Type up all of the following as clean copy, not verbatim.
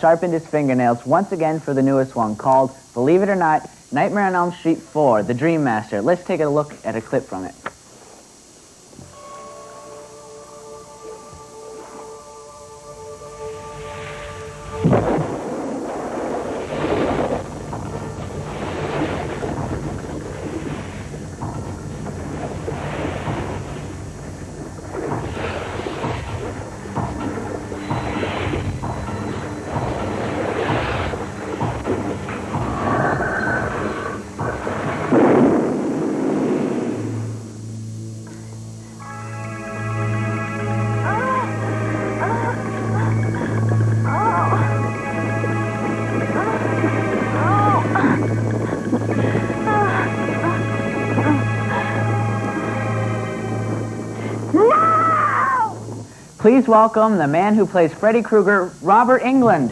sharpened his fingernails once again for the newest one, called, believe it or not, Nightmare on Elm Street 4, The Dream Master. Let's take a look at a clip from it. Please welcome the man who plays Freddy Krueger, Robert Englund.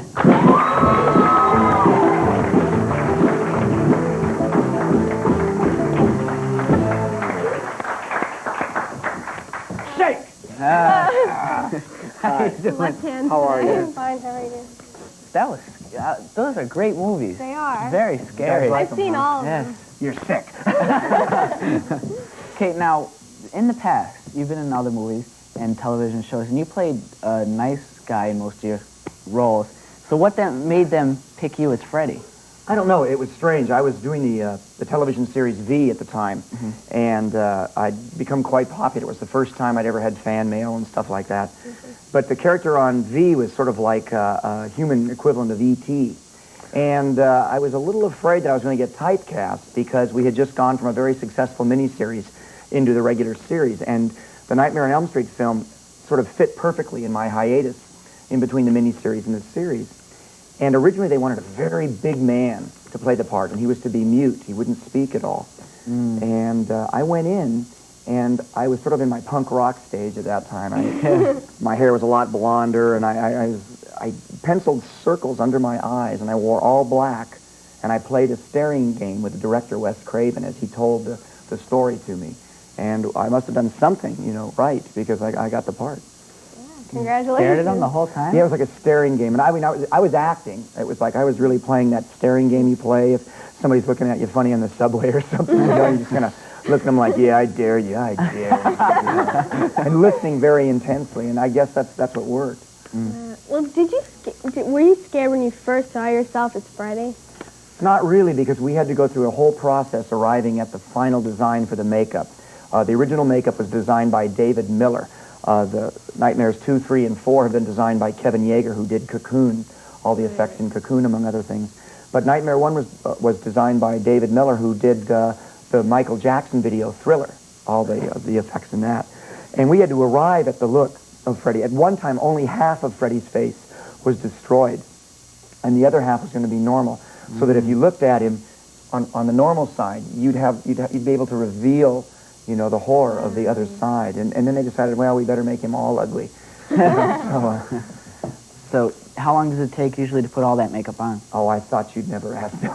Shake! How you doing? Left hand. How are you? Fine, how are you? That was, those are great movies. They are. Very scary. like I've seen all of them. Yes. You're sick. Okay, now, in the past, you've been in other movies and television shows, and you played a nice guy in most of your roles. So what made them pick you as Freddy? I don't know. It was strange. I was doing the television series V at the time, and I'd become quite popular. It was the first time I'd ever had fan mail and stuff like that. But the character on V was sort of like a human equivalent of E.T. And I was a little afraid that I was going to get typecast because we had just gone from a very successful miniseries into the regular series. And the Nightmare on Elm Street film sort of fit perfectly in my hiatus in between the miniseries and the series. And originally they wanted a very big man to play the part, and he was to be mute. He wouldn't speak at all. And I went in, and I was sort of in my punk rock stage at that time. My hair was a lot blonder, and I penciled circles under my eyes, and I wore all black, and I played a staring game with the director, Wes Craven, as he told the story to me. And I must have done something, right, because I got the part. Congratulations. Stared at him the whole time? Yeah, it was like a staring game. And I was acting. It was like I was really playing that staring game you play if somebody's looking at you funny on the subway or something. You just kind of look at them like, yeah, I dare you, I dare you. And listening very intensely. And I guess that's what worked. Well, were you scared when you first saw yourself as Freddy? Not really, because we had to go through a whole process arriving at the final design for the makeup. The original makeup was designed by David Miller. The Nightmares 2, 3, and 4 have been designed by Kevin Yeager, who did Cocoon, all the effects in Cocoon, among other things. But Nightmare 1 was designed by David Miller, who did the Michael Jackson video Thriller, all the effects in that. And we had to arrive at the look of Freddy. At one time, only half of Freddy's face was destroyed, and the other half was going to be normal. So that if you looked at him on the normal side, you'd be able to reveal the horror of the other side. And then they decided, well, we better make him all ugly. So how long does it take usually to put all that makeup on? Oh, I thought you'd never ask that.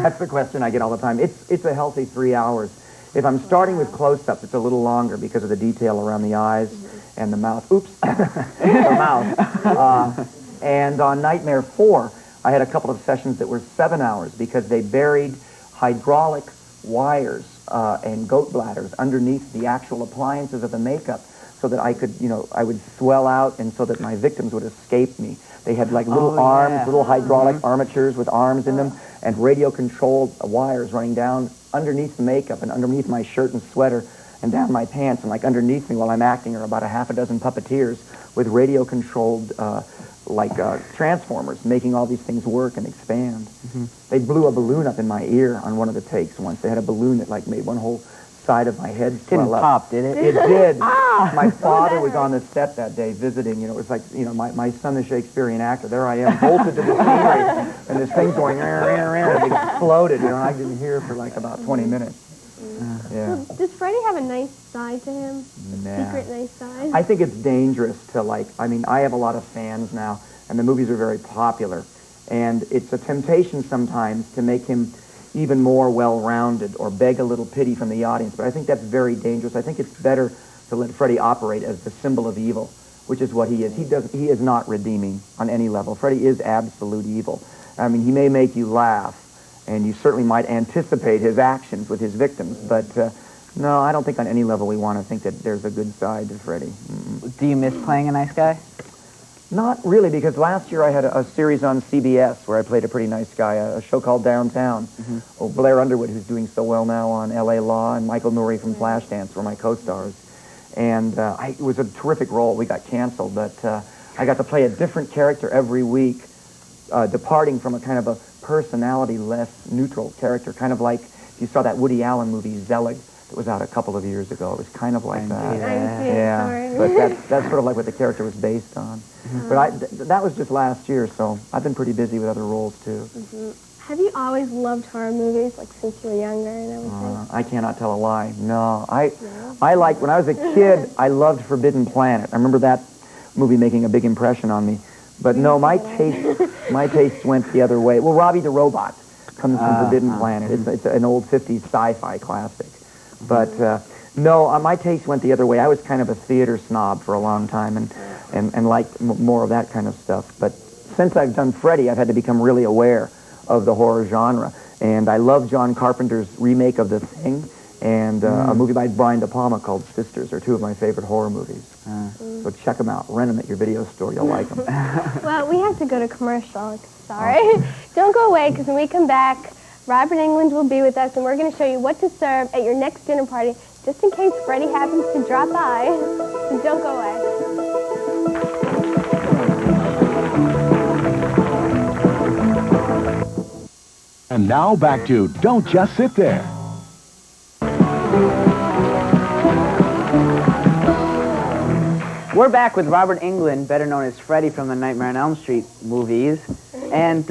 That's the question I get all the time. It's a healthy 3 hours. If I'm starting with close-ups, it's a little longer because of the detail around the eyes and the mouth. Oops. The mouth. And on Nightmare 4, I had a couple of sessions that were 7 hours because they buried hydraulic wires and goat bladders underneath the actual appliances of the makeup so that I could, I would swell out and so that my victims would escape me. They had like little arms, little hydraulic armatures with arms in them and radio-controlled wires running down underneath the makeup and underneath my shirt and sweater and down my pants. And like underneath me while I'm acting are about a half a dozen puppeteers with radio-controlled transformers, making all these things work and expand. They blew a balloon up in my ear on one of the takes once. They had a balloon that like made one whole side of my head swell up. Didn't pop, did it? It did. My father was on the set that day visiting. It was like, my son, the Shakespearean actor. There I am, bolted to the scenery, and this thing's going, and it exploded. And I didn't hear for like about 20 minutes. Yeah. So does Freddy have a nice side to him? Nah. Secret nice side? I think it's dangerous to I have a lot of fans now, and the movies are very popular. And it's a temptation sometimes to make him even more well-rounded or beg a little pity from the audience. But I think that's very dangerous. I think it's better to let Freddy operate as the symbol of evil which is what he is. He is not redeeming on any level. Freddy is absolute evil. I mean, he may make you laugh, and you certainly might anticipate his actions with his victims, but no, I don't think on any level we want to think that there's a good side to Freddy. Do you miss playing a nice guy? Not really, because last year I had a series on CBS where I played a pretty nice guy, a show called Downtown. Oh, Blair Underwood, who's doing so well now on L.A. Law, and Michael Nouri from Flashdance were my co-stars. And it was a terrific role. We got canceled, but I got to play a different character every week, departing from a kind of a personality-less neutral character, kind of like if you saw that Woody Allen movie, Zelig, that was out a couple of years ago. It was kind of like that. Yeah, but that's sort of like what the character was based on. But that was just last year, so I've been pretty busy with other roles, too. Have you always loved horror movies, like since you were younger and everything? I cannot tell a lie. No. I liked, when I was a kid, I loved Forbidden Planet. I remember that movie making a big impression on me. But no, my taste went the other way. Well, Robbie the Robot comes from Forbidden Planet. It's an old 50s sci-fi classic. But no, my taste went the other way. I was kind of a theater snob for a long time and liked more of that kind of stuff. But since I've done Freddy, I've had to become really aware of the horror genre. And I love John Carpenter's remake of The Thing and a movie by Brian De Palma called Sisters are two of my favorite horror movies. So check them out. Rent them at your video store. You'll like them. Well, we have to go to commercial. Sorry. Don't go away, because when we come back, Robert Englund will be with us, and we're going to show you what to serve at your next dinner party, just in case Freddy happens to drop by. So don't go away. And now back to Don't Just Sit There. We're back with Robert Englund, better known as Freddy from the Nightmare on Elm Street movies. And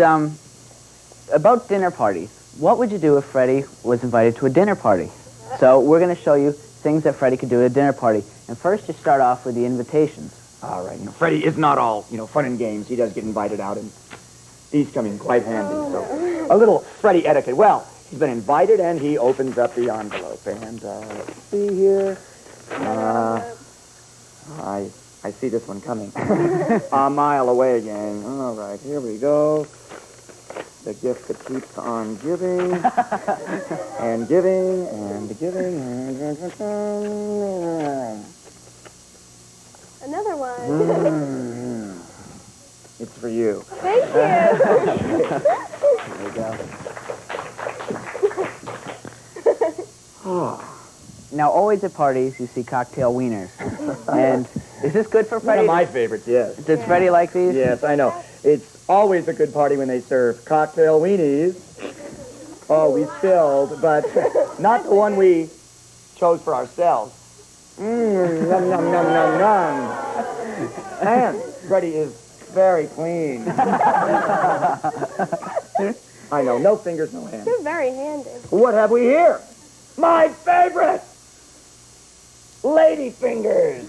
about dinner parties. What would you do if Freddy was invited to a dinner party? So we're going to show you things that Freddy could do at a dinner party. And first, you start off with the invitations. All right. Freddy is not all, fun and games. He does get invited out, and these come in quite handy. So a little Freddy etiquette. Well, he's been invited, and he opens up the envelope. And let's see here. I see this one coming. A mile away again. All right, here we go. The gift that keeps on giving, and giving, and giving. Another one. It's for you. Thank you. There we go. Now, always at parties, you see cocktail wieners. And is this good for Freddy? One of my favorites, yes. Does Freddy like these? Yes, I know. It's always a good party when they serve cocktail weenies. Oh, we spilled, but not the one we chose for ourselves. Num, num, num, num, num. And Freddy is very clean. I know, no fingers, no hands. You're very handy. What have we here? My favorite! Lady fingers!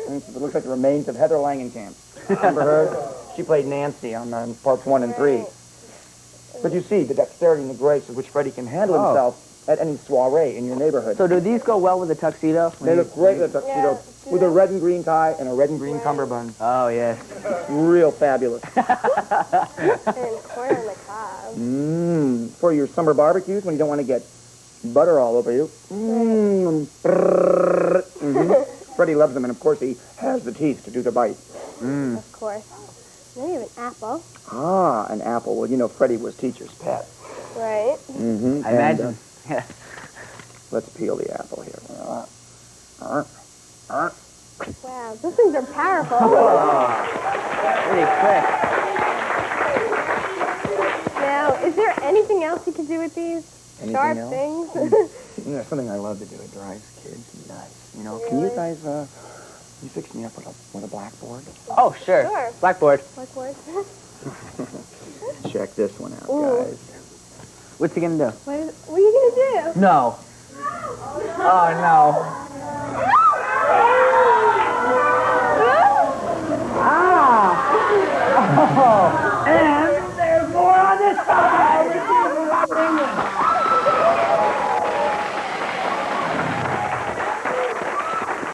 It looks like the remains of Heather Langenkamp. Remember her? She played Nancy on parts 1 and 3. But you see the dexterity and the grace with which Freddy can handle himself at any soiree in your neighborhood. So do these go well with a tuxedo? They look great with a tuxedo, with a red and green tie and a red and green cummerbund. Oh, yes. Real fabulous. And corn on the cob. For your summer barbecues when you don't want to get butter all over you. Freddy loves them, and of course he has the teeth to do the bite. Of course. Then you have an apple. Ah, an apple. Well, Freddy was teacher's pet. Right. I imagine. Let's peel the apple here. Wow, those things are powerful. Pretty quick. Now, is there anything else you can do with these Anything sharp else? things? There's something I love to do. It drives kids nuts. Can you guys, you fix me up with a blackboard? Oh, sure. Sure. Blackboard. Blackboard. Check this one out, Ooh. guys. What's he going to do? What are you going to do? No. Oh, no.